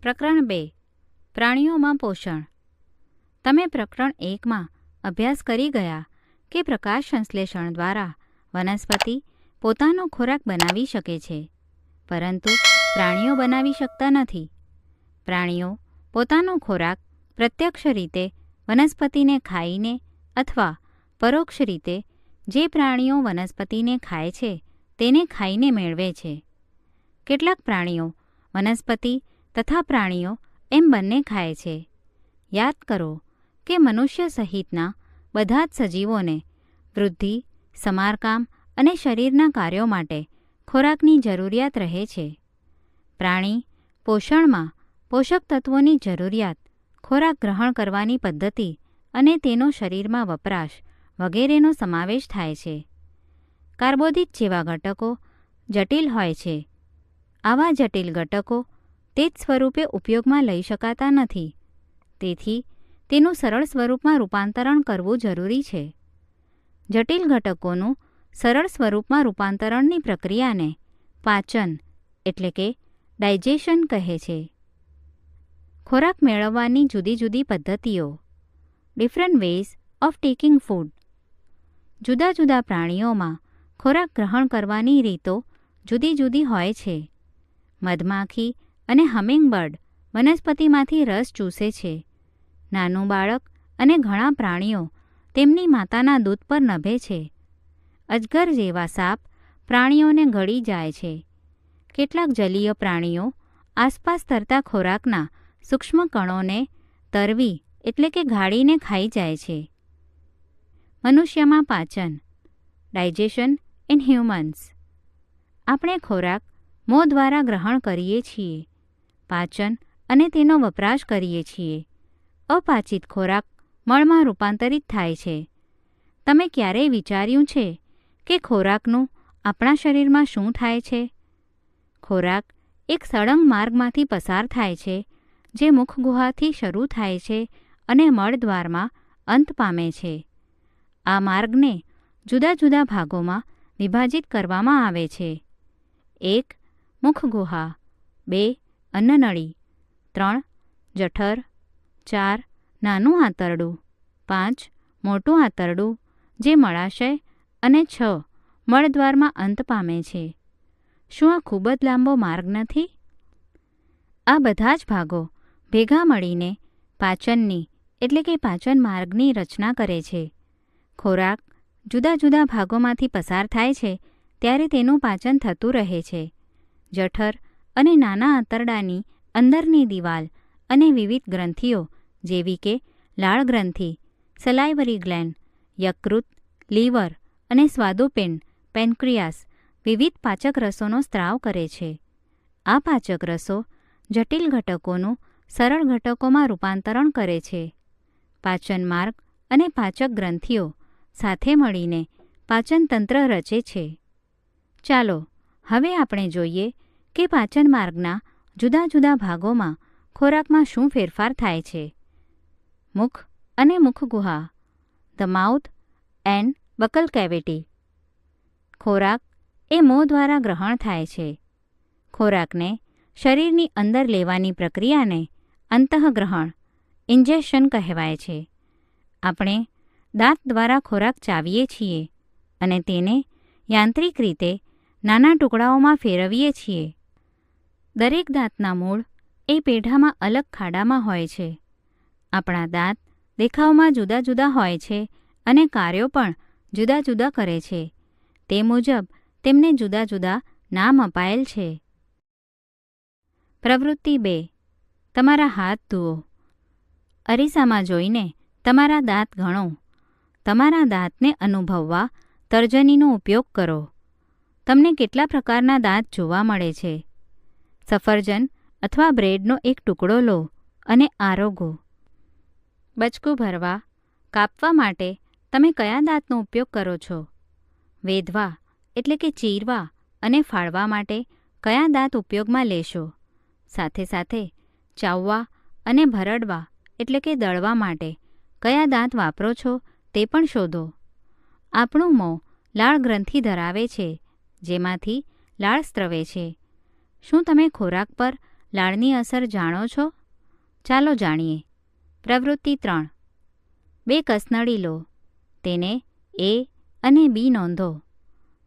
પ્રકરણ 2 પ્રાણીઓમાં પોષણ. તમે પ્રકરણ 1માં અભ્યાસ કરી ગયા કે પ્રકાશ સંશ્લેષણ દ્વારા વનસ્પતિ પોતાનો ખોરાક બનાવી શકે છે, પરંતુ પ્રાણીઓ બનાવી શકતા નથી. પ્રાણીઓ પોતાનો ખોરાક પ્રત્યક્ષ રીતે વનસ્પતિને ખાઈને અથવા પરોક્ષ રીતે જે પ્રાણીઓ વનસ્પતિને ખાય છે તેને ખાઈને મેળવે છે. કેટલાક પ્રાણીઓ વનસ્પતિ તથા પ્રાણીઓ એમ બંને ખાય છે. યાદ કરો કે મનુષ્ય સહિતના બધા જ સજીવોને વૃદ્ધિ, સમારકામ અને શરીરના કાર્યો માટે ખોરાકની જરૂરિયાત રહે છે. પ્રાણી પોષણમાં પોષક તત્વોની જરૂરિયાત, ખોરાક ગ્રહણ કરવાની પદ્ધતિ અને તેનો શરીરમાં વપરાશ વગેરેનો સમાવેશ થાય છે. કાર્બોદિત જેવા ઘટકો જટિલ હોય છે. આવા જટિલ ઘટકો તે જ સ્વરૂપે ઉપયોગમાં લઈ શકાતા નથી. તેથી તેનું સરળ સ્વરૂપમાં રૂપાંતરણ કરવું જરૂરી છે. જટિલ ઘટકોનું સરળ સ્વરૂપમાં રૂપાંતરણની પ્રક્રિયાને પાચન એટલે કે ડાયજેશન કહે છે. ખોરાક મેળવવાની જુદી જુદી પદ્ધતિઓ. Different ways of taking food. જુદા જુદા પ્રાણીઓમાં ખોરાક ગ્રહણ કરવાની રીતો જુદી જુદી હોય છે. મધમાખી અને હમિંગબર્ડ વનસ્પતિમાંથી રસ ચૂસે છે. નાનું બાળક અને ઘણા પ્રાણીઓ તેમની માતાના દૂધ પર નભે છે. અજગર જેવા સાપ પ્રાણીઓને ગળી જાય છે. કેટલાક જલીય પ્રાણીઓ આસપાસ તરતા ખોરાકના સૂક્ષ્મ કણોને તરવી એટલે કે ગાળીને ખાઈ જાય છે. મનુષ્યમાં પાચન. Digestion in humans. આપણે ખોરાક મોં દ્વારા ગ્રહણ કરીએ છીએ. પાચન અને તેનો વપરાશ કરીએ છીએ. અપાચિત ખોરાક મળમાં રૂપાંતરિત થાય છે. તમે ક્યારેય વિચાર્યું છે કે ખોરાકનું આપણા શરીરમાં શું થાય છે? ખોરાક એક સળંગ માર્ગમાંથી પસાર થાય છે જે મુખગુહાથી શરૂ થાય છે અને મળદ્વારમાં અંત પામે છે. આ માર્ગને જુદા જુદા ભાગોમાં વિભાજિત કરવામાં આવે છે. 1. મુખગુહા. 2. અન્નનળી. 3. જઠર. 4. નાનું આંતરડું. 5. મોટું આંતરડું જે મળાશય અને 6. મળદ્વારમાં અંત પામે છે. શું આ ખૂબ જ લાંબો માર્ગ નથી? આ બધા જ ભાગો ભેગા મળીને પાચનની એટલે કે પાચન માર્ગની રચના કરે છે. ખોરાક જુદા જુદા ભાગોમાંથી પસાર થાય છે ત્યારે તેનું પાચન થતું રહે છે. જઠર અને નાના આંતરડાની અંદરની દિવાલ અને વિવિધ ગ્રંથિઓ જેવી કે લાળ ગ્રંથિ, સલાઇવરી ગ્લેન્ડ, યકૃત, લીવર અને સ્વાદુપિંડ પેન્ક્રિયાસ વિવિધ પાચક રસોનો સ્ત્રાવ કરે છે. આ પાચક રસો જટિલ ઘટકોનું સરળ ઘટકોમાં રૂપાંતરણ કરે છે. પાચન માર્ગ અને પાચક ગ્રંથિઓ સાથે મળીને પાચન તંત્ર રચે છે. ચાલો હવે આપણે જોઈએ કે પાચન માર્ગના જુદા જુદા ભાગોમાં ખોરાકમાં શું ફેરફાર થાય છે. મુખ અને મુખગુહા. The mouth and buccal cavity. ખોરાક એ મોં દ્વારા ગ્રહણ થાય છે. ખોરાકને શરીરની અંદર લેવાની પ્રક્રિયાને અંતઃગ્રહણ ઇન્જેક્શન કહેવાય છે. આપણે દાંત દ્વારા ખોરાક ચાવીએ છીએ અને તેને યાંત્રિક રીતે નાના ટુકડાઓમાં ફેરવીએ છીએ. દરેક દાંતના મૂળ એ પેઢામાં અલગ ખાડામાં હોય છે. આપણા દાંત દેખાવમાં જુદા જુદા હોય છે અને કાર્યો પણ જુદા જુદા કરે છે. તે મુજબ તેમને જુદા જુદા નામ અપાયેલ છે. પ્રવૃત્તિ 2. તમારા હાથ ધુઓ. અરીસામાં જોઈને તમારા દાંત ગણો. તમારા દાંતને અનુભવવા તર્જનીનો ઉપયોગ કરો. તમને કેટલા પ્રકારના દાંત જોવા મળે છે? સફરજન અથવા બ્રેડનો એક ટુકડો લો અને આરોગો. બચકું ભરવા, કાપવા માટે તમે કયા દાંતનો ઉપયોગ કરો છો? વેધવા એટલે કે ચીરવા અને ફાડવા માટે કયા દાંત ઉપયોગમાં લેશો? સાથે સાથે ચાવવા અને ભરડવા એટલે કે દળવા માટે કયા દાંત વાપરો છો તે પણ શોધો. આપણું મોં લાળ ગ્રંથિ ધરાવે છે જેમાંથી લાળ સ્રવે છે. શું તમે ખોરાક પર લાળની અસર જાણો છો? ચાલો જાણીએ. પ્રવૃત્તિ 3. 2 કસનળી લો. તેને A અને B નોંધો.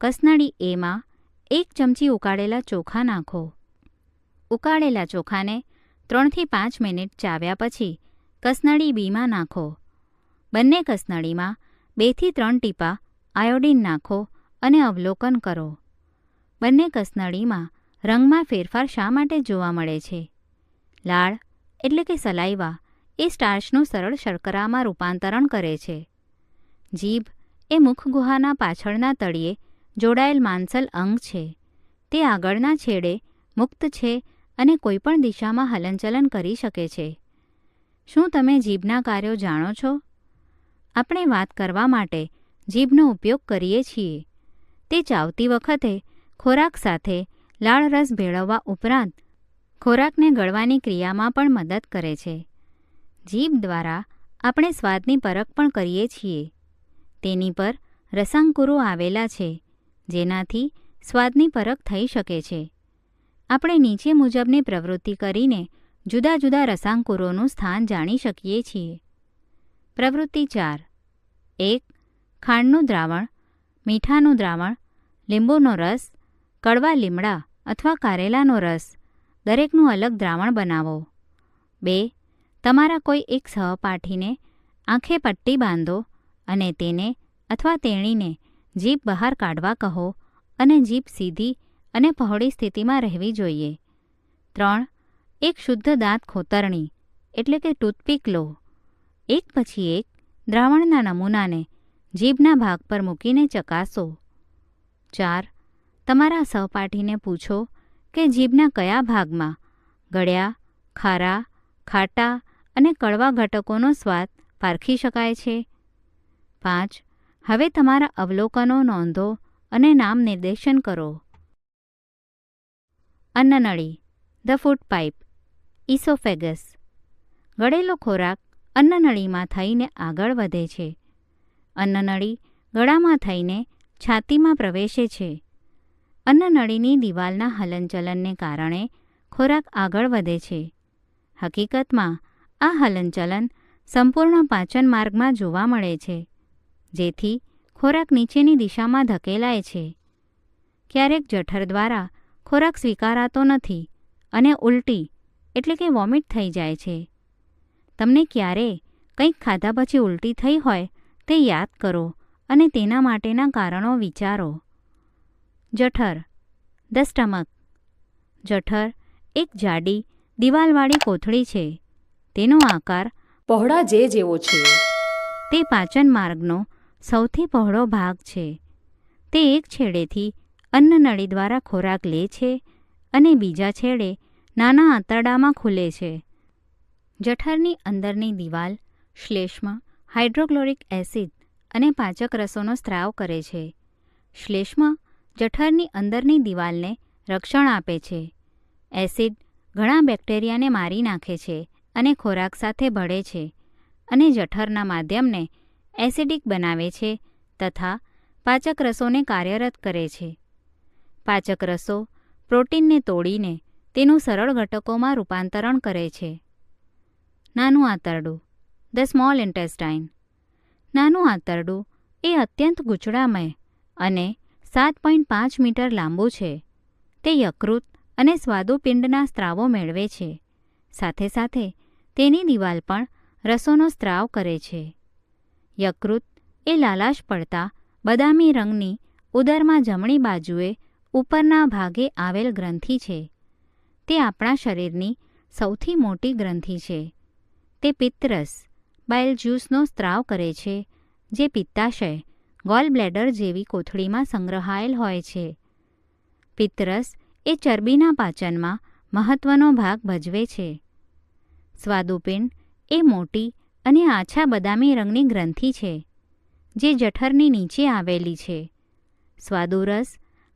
કસનળી Aમાં 1 ચમચી ઉકાળેલા ચોખા નાખો. ઉકાળેલા ચોખાને 3 થી 5 મિનિટ ચાવ્યા પછી કસનળી Bમાં નાખો. બંને કસનળીમાં 2 થી 3 ટીપાં આયોડીન નાખો અને અવલોકન કરો. બંને કસનળીમાં રંગમાં ફેરફાર શા માટે જોવા મળે છે? લાળ એટલે કે સલાઈવા એ સ્ટાર્ચનું સરળ શર્કરામાં રૂપાંતરણ કરે છે. જીભ એ મુખગુહાના પાછળના તળિયે જોડાયેલ માંસલ અંગ છે. તે આગળના છેડે મુક્ત છે અને કોઈપણ દિશામાં હલનચલન કરી શકે છે. શું તમે જીભના કાર્યો જાણો છો? આપણે વાત કરવા માટે જીભનો ઉપયોગ કરીએ છીએ. તે ચાવતી વખતે ખોરાક સાથે લાળ રસ ભેળવવા ઉપરાંત ખોરાકને ગળવાની ક્રિયામાં પણ મદદ કરે છે. જીભ દ્વારા આપણે સ્વાદની પરખ પણ કરીએ છીએ. તેની પર રસાંકુરો આવેલા છે, જેનાથી સ્વાદની પરખ થઈ શકે છે. આપણે નીચે મુજબની પ્રવૃત્તિ કરીને જુદા જુદા રસાંકુરોનું સ્થાન જાણી શકીએ છીએ. પ્રવૃત્તિ 4. 1. ખાંડનું દ્રાવણ, મીઠાનું દ્રાવણ, લીંબુનો રસ, કડવા લીમડા અથવા કારેલાનો રસ, દરેકનું અલગ દ્રાવણ બનાવો. 2. તમારા કોઈ એક સહપાઠીને આંખે પટ્ટી બાંધો અને તેને અથવા તેણીને જીભ બહાર કાઢવા કહો અને જીભ સીધી અને પહોળી સ્થિતિમાં રહેવી જોઈએ. 3. એક શુદ્ધ દાંત ખોતરણી એટલે કે ટૂથપીક લો. એક પછી એક દ્રાવણના નમૂનાને જીભના ભાગ પર મૂકીને ચકાસો. 4. તમારા સહપાઠીને પૂછો કે જીભના કયા ભાગમાં ગળ્યા, ખારા, ખાટા અને કડવા ઘટકોનો સ્વાદ પારખી શકાય છે. 5. હવે તમારા અવલોકનો નોંધો અને નામ નિર્દેશન કરો. અન્નનળી, ધ ફૂડ પાઇપ, ઇસોફેગસ. ગળેલો ખોરાક અન્નનળીમાં થઈને આગળ વધે છે. અન્નનળી ગળામાં થઈને છાતીમાં પ્રવેશે છે. અન્નનળીની દિવાલના હલનચલનને કારણે ખોરાક આગળ વધે છે. હકીકતમાં આ હલનચલન સંપૂર્ણ પાચન માર્ગમાં જોવા મળે છે, જેથી ખોરાક નીચેની દિશામાં ધકેલાય છે. ક્યારેક જઠર દ્વારા ખોરાક સ્વીકારાતો નથી અને ઉલટી એટલે કે વોમિટ થઈ જાય છે. તમને ક્યારે કંઈક ખાધા પછી ઉલટી થઈ હોય તે યાદ કરો અને તેના માટેના કારણો વિચારો. જઠર, ધ સ્ટમક. જઠર એક જાડી દિવાલવાળી કોથળી છે. તેનો આકાર પહોળા જેવો છે. તે પાચન માર્ગનો સૌથી પહોળો ભાગ છે. તે એક છેડેથી અન્નનળી દ્વારા ખોરાક લે છે અને બીજા છેડે નાના આંતરડામાં ખુલે છે. જઠરની અંદરની દિવાલ શ્લેષ્મ, હાઇડ્રોક્લોરિક એસિડ અને પાચક રસોનો સ્ત્રાવ કરે છે. શ્લેષ્મ જઠરની અંદરની દિવાલને રક્ષણ આપે છે. એસિડ ઘણા બેક્ટેરિયાને મારી નાખે છે અને ખોરાક સાથે ભળે છે અને જઠરના માધ્યમને એસિડિક બનાવે છે તથા પાચક રસોને કાર્યરત કરે છે. પાચક રસો પ્રોટીનને તોડીને તેનું સરળ ઘટકોમાં રૂપાંતરણ કરે છે. નાનું આંતરડું, ધ સ્મોલ ઇન્ટેસ્ટાઇન. નાનું આંતરડું એ અત્યંત ગૂંચળામય અને 7.5 મીટર લાંબુ છે. તે યકૃત અને સ્વાદુપિંડના સ્ત્રાવો મેળવે છે. સાથે સાથે તેની દિવાલ પણ રસોનો સ્ત્રાવ કરે છે. યકૃત એ લાલાશ પડતા બદામી રંગની ઉદરમાં જમણી બાજુએ ઉપરના ભાગે આવેલ ગ્રંથિ છે. તે આપણા શરીરની સૌથી મોટી ગ્રંથિ છે. તે પિત્તરસ, બાઇલ જ્યુસનો સ્ત્રાવ કરે છે, જે પિત્તાશય, ગોલ બ્લેડર જેવી કોથળીમાં સંગ્રહાયેલ હોય છે. પિત્તરસ એ ચરબીના પાચનમાં મહત્વનો ભાગ ભજવે છે. સ્વાદુપિંડ એ મોટી અને આછા બદામી રંગની ગ્રંથિ છે, જે જઠરની નીચે આવેલી છે. સ્વાદુરસ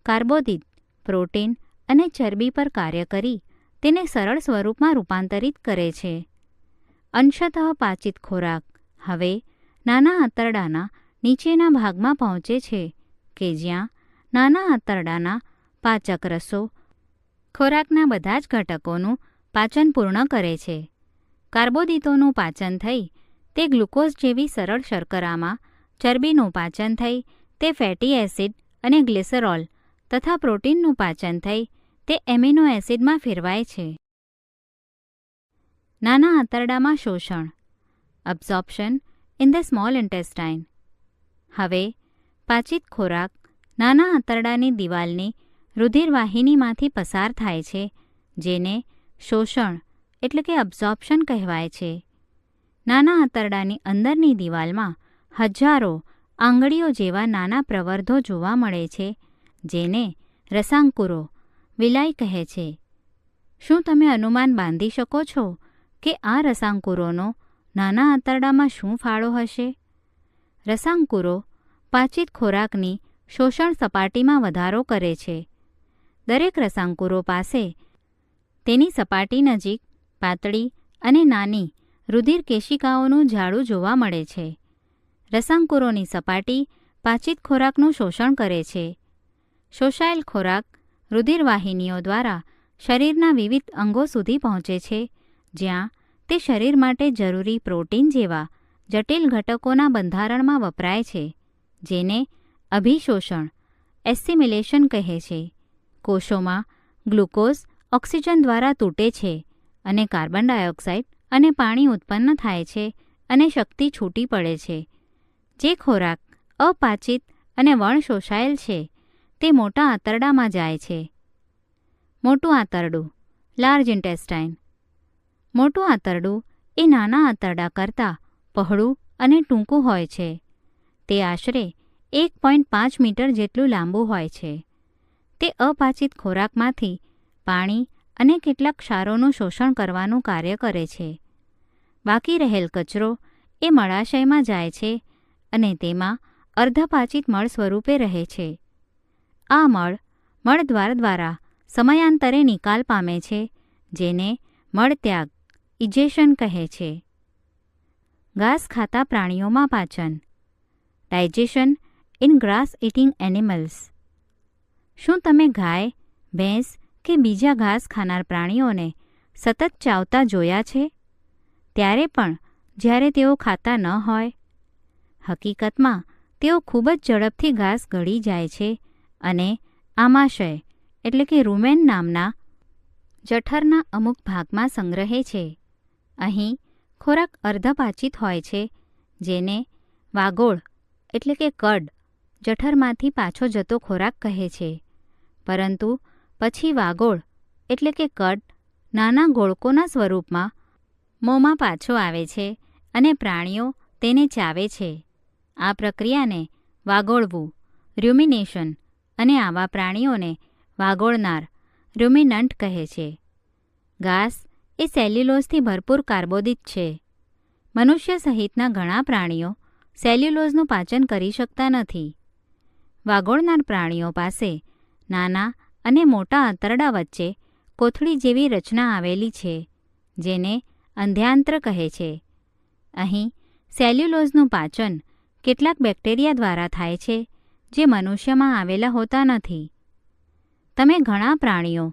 કાર્બોદિત, પ્રોટીન અને ચરબી પર કાર્ય કરી તેને સરળ સ્વરૂપમાં રૂપાંતરિત કરે છે. અંશતઃ પાચિત ખોરાક હવે નાના આંતરડાના નીચેના ભાગમાં પહોંચે છે કે જ્યાં નાના આંતરડાના પાચક રસો ખોરાકના બધા જ ઘટકોનું પાચન પૂર્ણ કરે છે. કાર્બોદિતોનું પાચન થઈ તે ગ્લુકોઝ જેવી સરળ શર્કરામાં, ચરબીનું પાચન થઈ તે ફેટી એસિડ અને ગ્લિસરોલ તથા પ્રોટીનનું પાચન થઈ તે એમિનો એસિડમાં ફેરવાય છે. નાના આંતરડામાં શોષણ, અબ્ઝોર્પ્શન ઇન ધ સ્મોલ ઇન્ટેસ્ટાઇન. હવે પાચિત ખોરાક નાના આંતરડાની દિવાલની રુધિરવાહિનીમાંથી પસાર થાય છે, જેને શોષણ એટલે કે અબ્ઝોર્પ્શન કહેવાય છે. નાના આંતરડાની અંદરની દિવાલમાં હજારો આંગળીઓ જેવા નાના પ્રવર્ધો જોવા મળે છે, જેને રસાંકુરો, વિલાય કહે છે. શું તમે અનુમાન બાંધી શકો છો કે આ રસાંકુરોનો નાના આંતરડામાં શું ફાળો હશે? રસાંકુરો પાચિત ખોરાકની શોષણ સપાટીમાં વધારો કરે છે. દરેક રસાંકુરો પાસે તેની સપાટી નજીક પાતળી અને નાની રુધિર કેશિકાઓનું જાળું જોવા મળે છે. રસાંકુરોની સપાટી પાચિત ખોરાકનું શોષણ કરે છે. શોષાયેલ ખોરાક રુધિરવાહિનીઓ દ્વારા શરીરના વિવિધ અંગો સુધી પહોંચે છે, જ્યાં તે શરીર માટે જરૂરી પ્રોટીન જેવા જટિલ ઘટકોના બંધારણમાં વપરાય છે, જેને અભિશોષણ એસિમિલેશન કહે છે. કોષોમાં ગ્લુકોઝ ઓક્સિજન દ્વારા તૂટે છે અને કાર્બન ડાયોક્સાઇડ અને પાણી ઉત્પન્ન થાય છે અને શક્તિ છૂટી પડે છે. જે ખોરાક અપાચિત અને વણશોષાયેલ છે તે મોટા આંતરડામાં જાય છે. મોટું આંતરડું, લાર્જ ઇન્ટેસ્ટાઇન. મોટું આંતરડું એ નાના આંતરડા કરતાં પહોળું અને ટૂંકું હોય છે. તે આશરે 1.5 મીટર જેટલું લાંબુ હોય છે. તે અપાચિત ખોરાકમાંથી પાણી અને કેટલાક ક્ષારોનું શોષણ કરવાનું કાર્ય કરે છે. બાકી રહેલ કચરો એ મળાશયમાં જાય છે અને તેમાં અર્ધપાચિત મળ સ્વરૂપે રહે છે. આ મળદ્વાર દ્વારા સમયાંતરે નિકાલ પામે છે, જેને મળત્યાગ ઇજેશન કહે છે. ઘાસ ખાતા પ્રાણીઓમાં પાચન, digestion in grass eating animals. શું તમે ગાય, ભેંસ કે બીજા ઘાસ ખાનાર પ્રાણીઓને સતત ચાવતા જોયા છે, ત્યારે પણ જ્યારે તેઓ ખાતા ન હોય? હકીકતમાં તેઓ ખૂબ જ ઝડપથી ઘાસ ગળી જાય છે અને આમાશય એટલે કે રૂમેન નામના જઠરના અમુક ભાગમાં સંગ્રહે છે. અહીં ખોરાક અર્ધપાચિત હોય છે, જેને વાગોળ એટલે કે કડ જઠરમાંથી પાછો જતો ખોરાક કહે છે. પરંતુ પછી વાગોળ એટલે કે કડ નાના ગોળકોના સ્વરૂપમાં મોંમાં પાછો આવે છે અને પ્રાણીઓ તેને ચાવે છે. આ પ્રક્રિયાને વાગોળવું, ર્યુમિનેશન, અને આવા પ્રાણીઓને વાગોળનાર, ર્યુમિનન્ટ કહે છે. ઘાસ એ સેલ્યુલોઝથી ભરપૂર કાર્બોદિત છે. મનુષ્ય સહિતના ઘણા પ્રાણીઓ સેલ્યુલોઝનું પાચન કરી શકતા નથી. વાગોળનાર પ્રાણીઓ પાસે નાના અને મોટા આંતરડા વચ્ચે કોથળી જેવી રચના આવેલી છે, જેને અંધ્યાંત્ર કહે છે. અહીં સેલ્યુલોઝનું પાચન કેટલાક બેક્ટેરિયા દ્વારા થાય છે, જે મનુષ્યમાં આવેલા હોતા નથી. તમે ઘણા પ્રાણીઓ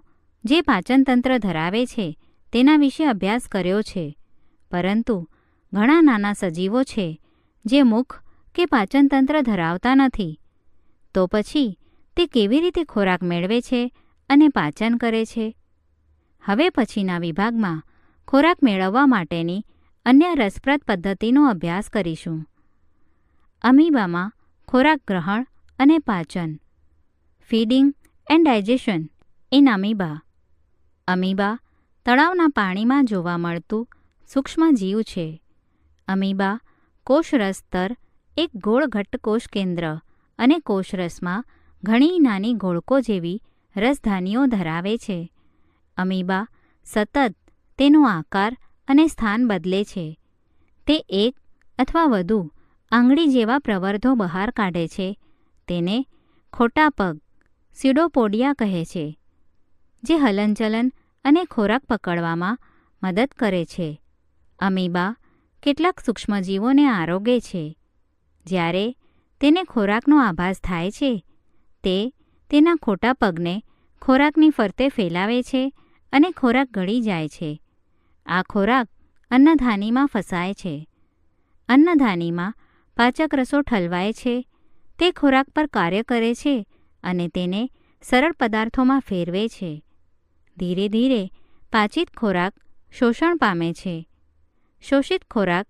જે પાચનતંત્ર ધરાવે છે તેના વિશે અભ્યાસ કર્યો છે, પરંતુ ઘણા નાના સજીવો છે જે મુખ કે પાચનતંત્ર ધરાવતા નથી. તો પછી તે કેવી રીતે ખોરાક મેળવે છે અને પાચન કરે છે? હવે પછીના વિભાગમાં ખોરાક મેળવવા માટેની અન્ય રસપ્રદ પદ્ધતિનો અભ્યાસ કરીશું. અમીબામાં ખોરાક ગ્રહણ અને પાચન. Feeding and digestion in amoeba. Amoeba તળાવના પાણીમાં જોવા મળતું સૂક્ષ્મ જીવ છે. અમીબા કોષરસ સ્તર એક ગોળ ઘટ્ટ કોષ કેન્દ્ર અને કોષરસમાં ઘણી નાની ગોળકો જેવી રસધાનીઓ ધરાવે છે. અમીબા સતત તેનો આકાર અને સ્થાન બદલે છે. તે એક અથવા વધુ આંગળી જેવા પ્રવર્ધો બહાર કાઢે છે. તેને ખોટા પગ, સ્યુડોપોડિયા કહે છે, જે હલનચલન અને ખોરાક પકડવામાં મદદ કરે છે. અમીબા કેટલાક સૂક્ષ્મજીવોને આરોગે છે. જ્યારે તેને ખોરાકનો આભાસ થાય છે, તે તેના ખોટા પગને ખોરાકની ફરતે ફેલાવે છે અને ખોરાક ગળી જાય છે. આ ખોરાક અન્નધાનીમાં ફસાય છે. અન્નધાનીમાં પાચક રસો ઠલવાય છે. તે ખોરાક પર કાર્ય કરે છે અને તેને સરળ પદાર્થોમાં ફેરવે છે. ધીરે ધીરે પાચિત ખોરાક શોષણ પામે છે. શોષિત ખોરાક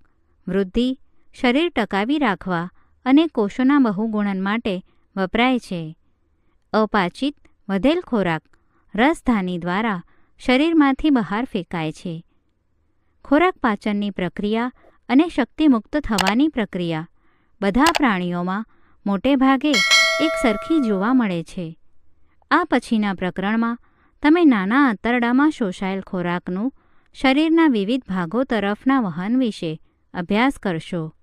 વૃદ્ધિ, શરીર ટકાવી રાખવા અને કોષોના બહુગુણન માટે વપરાય છે. અપાચિત વધેલ ખોરાક રસધાની દ્વારા શરીરમાંથી બહાર ફેંકાય છે. ખોરાક પાચનની પ્રક્રિયા અને શક્તિમુક્ત થવાની પ્રક્રિયા બધા પ્રાણીઓમાં મોટે ભાગે એક સરખી જોવા મળે છે. આ પછીના પ્રકરણમાં તમે નાના આંતરડામાં શોષાયેલ ખોરાકનું શરીરના વિવિધ ભાગો તરફના વહન વિશે અભ્યાસ કરશો.